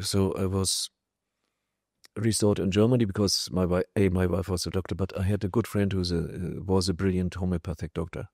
so I was restored in Germany because my wife was a doctor, but I had a good friend who was a brilliant homeopathic doctor.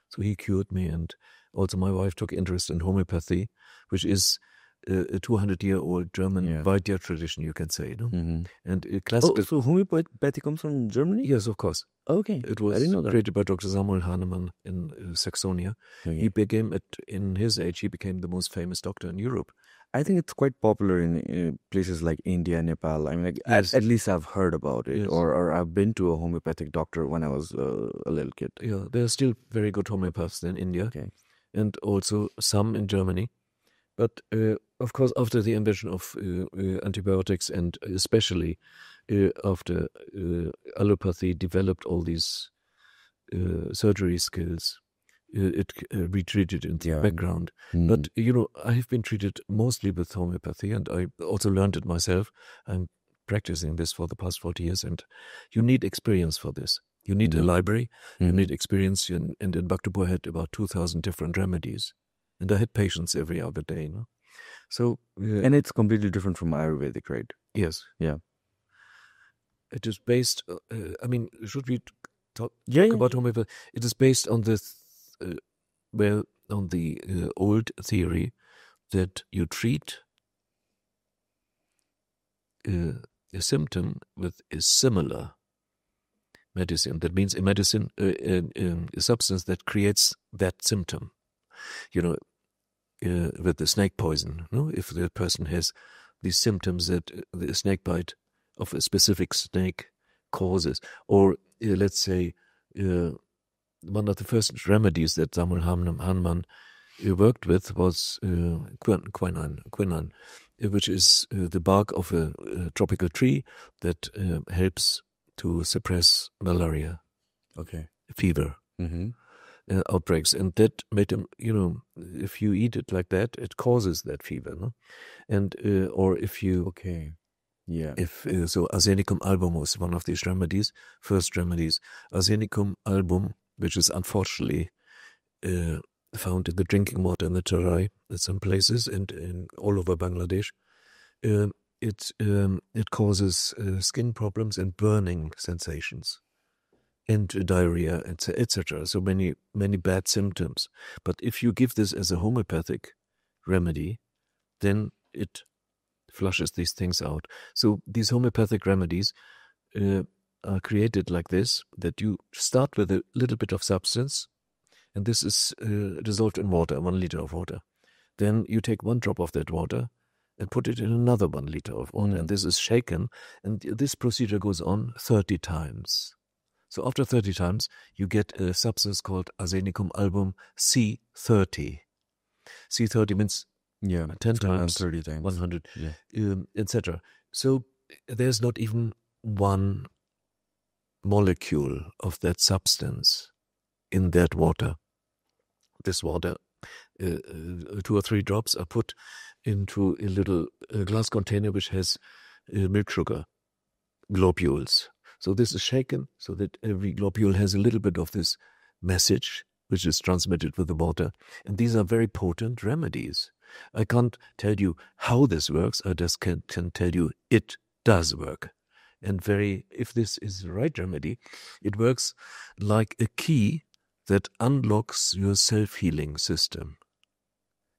So he cured me, and also my wife took interest in homeopathy, which is a 200-year-old German Vaidya tradition, you can say. No? Mm-hmm. And classical. So homeopathy comes from Germany? Yes, of course. Okay. It was created by Dr. Samuel Hahnemann in Saxonia. Okay. He became, in his age, he became the most famous doctor in Europe. I think it's quite popular in places like India, Nepal. I mean, at least I've heard about it, or I've been to a homeopathic doctor when I was a little kid. Yeah, there are still very good homeopaths in India, and also some in Germany. But of course, after the invention of antibiotics, and especially after allopathy developed all these surgery skills, it retreated in the background. But, I have been treated mostly with homeopathy, and I also learned it myself. I'm practicing this for the past 40 years, and you need experience for this. You need a library, you need experience, and in Bhaktapur I had about 2,000 different remedies, and I had patients every other day. No? So, and it's completely different from Ayurvedic, right? Yes. Yeah. It is based, should we talk about homeopathy? It is based on this, on the old theory that you treat a symptom with a similar medicine. That means a medicine, a substance that creates that symptom. With the snake poison, if the person has these symptoms that the snake bite of a specific snake causes, or let's say one of the first remedies that Samuel Hahnemann worked with was quinine, which is the bark of a tropical tree that helps to suppress malaria, fever. Outbreaks, and that made him, if you eat it like that, it causes that fever, no? And or if you, so Arsenicum album was one of these remedies, first remedies. Arsenicum album, which is unfortunately found in the drinking water in the Terai at some places and in all over Bangladesh. It causes skin problems and burning sensations, and diarrhea, etc. So many bad symptoms. But if you give this as a homeopathic remedy, then it flushes these things out. So these homeopathic remedies are created like this, that you start with a little bit of substance, and this is dissolved in water, 1 liter of water. Then you take 1 drop of that water and put it in another 1 liter of water, and this is shaken, and this procedure goes on 30 times. So after 30 times, you get a substance called Arsenicum album C30. C30 means 10 times, 30 times, 100, etc. So there's not even one molecule of that substance in that water. This water, 2 or 3 drops are put into a little glass container which has milk sugar globules. So this is shaken so that every globule has a little bit of this message which is transmitted with the water. And these are very potent remedies. I can't tell you how this works. I just can tell you it does work. And if this is the right remedy, it works like a key that unlocks your self-healing system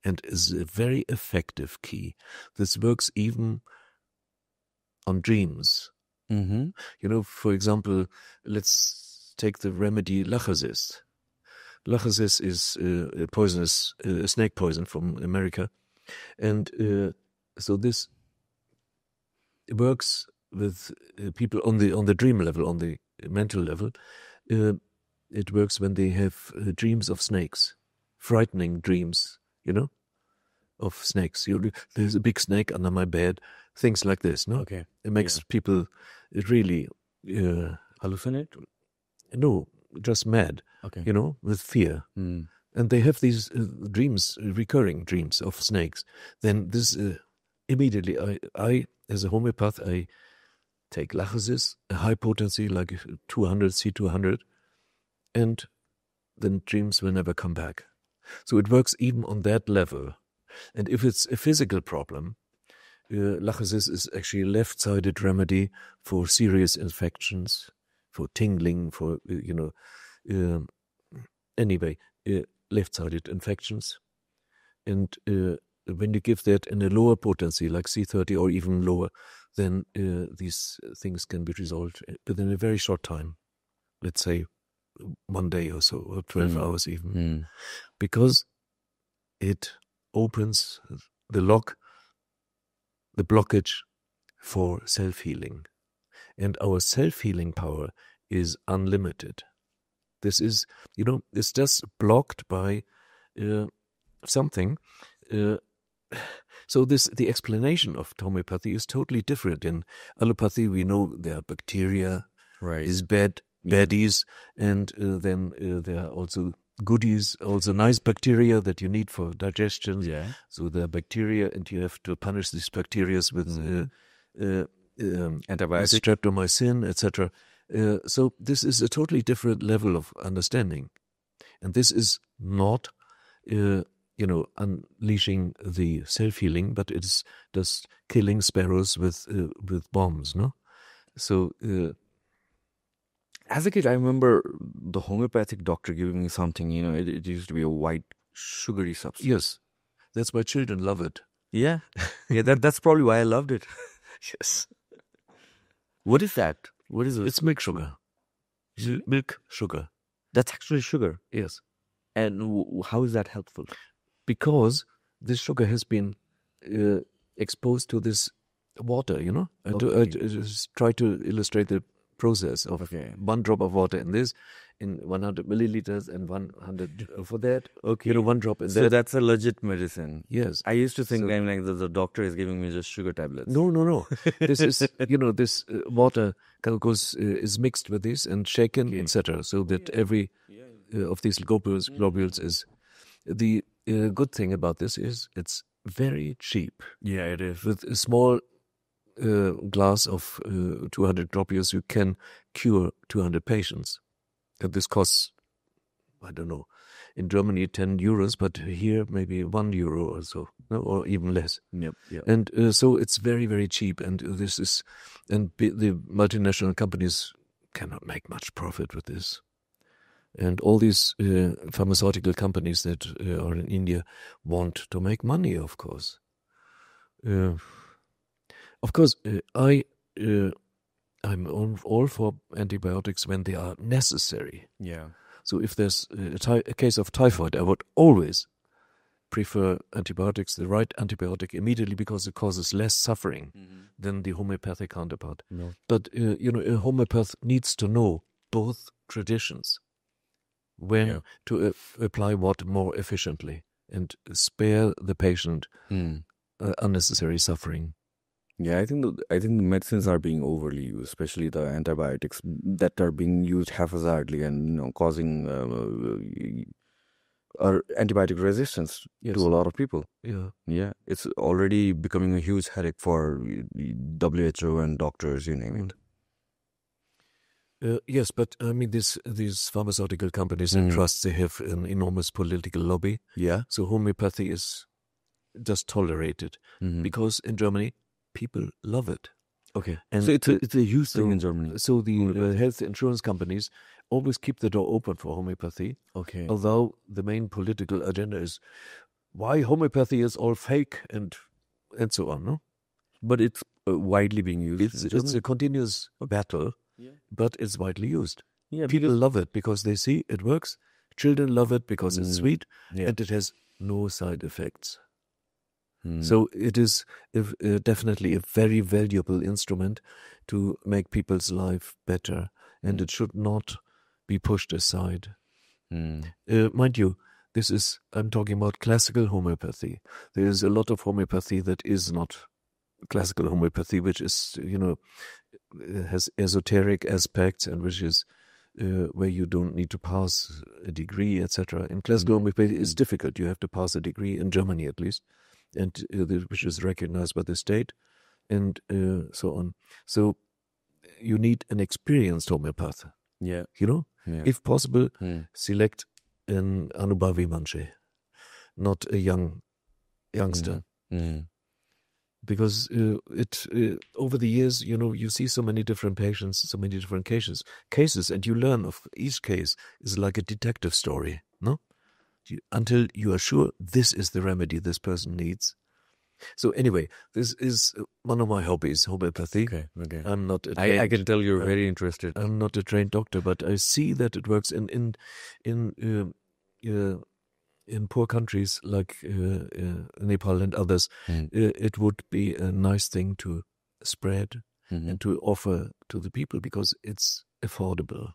and is a very effective key. This works even on dreams. For example, let's take the remedy lachesis. Lachesis is a poisonous snake poison from America, and so this works with people on the dream level, on the mental level. It works when they have dreams of snakes, frightening dreams, of snakes. There's a big snake under my bed. Things like this, no? Okay. It makes people really hallucinate? No, just mad. Okay. With fear. And they have these dreams, recurring dreams of snakes. Then this immediately, I as a homeopath, I take lachesis, a high potency like 200 C200, and then dreams will never come back. So it works even on that level. And if it's a physical problem, lachesis is actually a left-sided remedy for serious infections, for tingling, for, anyway, left-sided infections. And when you give that in a lower potency, like C30 or even lower, then these things can be resolved within a very short time. Let's say 1 day or so, or 12 hours even. Because it opens the blockage for self-healing. And our self-healing power is unlimited. This is, it's just blocked by something. So the explanation of homeopathy is totally different. In allopathy, we know there are bacteria, is baddies, and then there are also goodies, also nice bacteria that you need for digestion. Yeah. So there are bacteria, and you have to punish these bacteria with antibiotics, streptomycin, etc. So this is a totally different level of understanding, and this is not, unleashing the self-healing, but it's just killing sparrows with bombs, no? So. As a kid, I remember the homeopathic doctor giving me something, it used to be a white, sugary substance. Yes, that's why children love it. Yeah, that's probably why I loved it. Yes. What is that? What is it? It's milk sugar. Milk sugar. That's actually sugar? Yes. And how is that helpful? Because this sugar has been exposed to this water, I just try to illustrate the process of 1 drop of water in 100 milliliters and 100 for that. Okay. 1 drop in that. So that's a legit medicine. Yes. I used to think the doctor is giving me just sugar tablets. No. This is, this water is mixed with this and shaken, etc. So that every of these globules is. The good thing about this is it's very cheap. Yeah, it is. With a small glass of 200 droplets, you can cure 200 patients. And this costs, I don't know, in Germany 10 euros, but here maybe 1 euro or so, or even less. Yep. And so it's very, very cheap. And the multinational companies cannot make much profit with this. And all these pharmaceutical companies that are in India want to make money, of course. Of course, I'm all for antibiotics when they are necessary. Yeah. So if there's a case of typhoid, I would always prefer antibiotics, the right antibiotic immediately, because it causes less suffering than the homeopathic counterpart. No. But, a homeopath needs to know both traditions, when to apply what more efficiently and spare the patient unnecessary suffering. Yeah, I think the medicines are being overly used, especially the antibiotics that are being used haphazardly and causing antibiotic resistance to a lot of people. Yeah, it's already becoming a huge headache for WHO and doctors, you name it. Yes, but I mean these pharmaceutical companies and trusts, they have an enormous political lobby. Yeah. So homeopathy is just tolerated because in Germany people love it. Okay. And so it's a huge thing in Germany. So the health insurance companies always keep the door open for homeopathy. Okay. Although the main political agenda is why homeopathy is all fake and so on, no? But it's widely being used. It's a continuous battle. Yeah. But it's widely used. Yeah, people love it because they see it works. Children love it because it's sweet and it has no side effects. So it is definitely a very valuable instrument to make people's life better, and it should not be pushed aside. Mind you, I'm talking about classical homeopathy. There is a lot of homeopathy that is not classical homeopathy, which is, has esoteric aspects and which is where you don't need to pass a degree, etc. In classical homeopathy, it's difficult. You have to pass a degree, in Germany at least, and which is recognized by the state, and so on. So you need an experienced homeopath. Yeah. If possible, select an Anubhavi Manche, not a youngster. because over the years, you see so many different patients, so many different cases, and you learn of each case is like a detective story, no? Until you are sure this is the remedy this person needs. So anyway, this is one of my hobbies, homeopathy. Okay. I'm not. I can tell you're very interested. I'm not a trained doctor, but I see that it works in poor countries like Nepal and others. It would be a nice thing to spread and to offer to the people because it's affordable.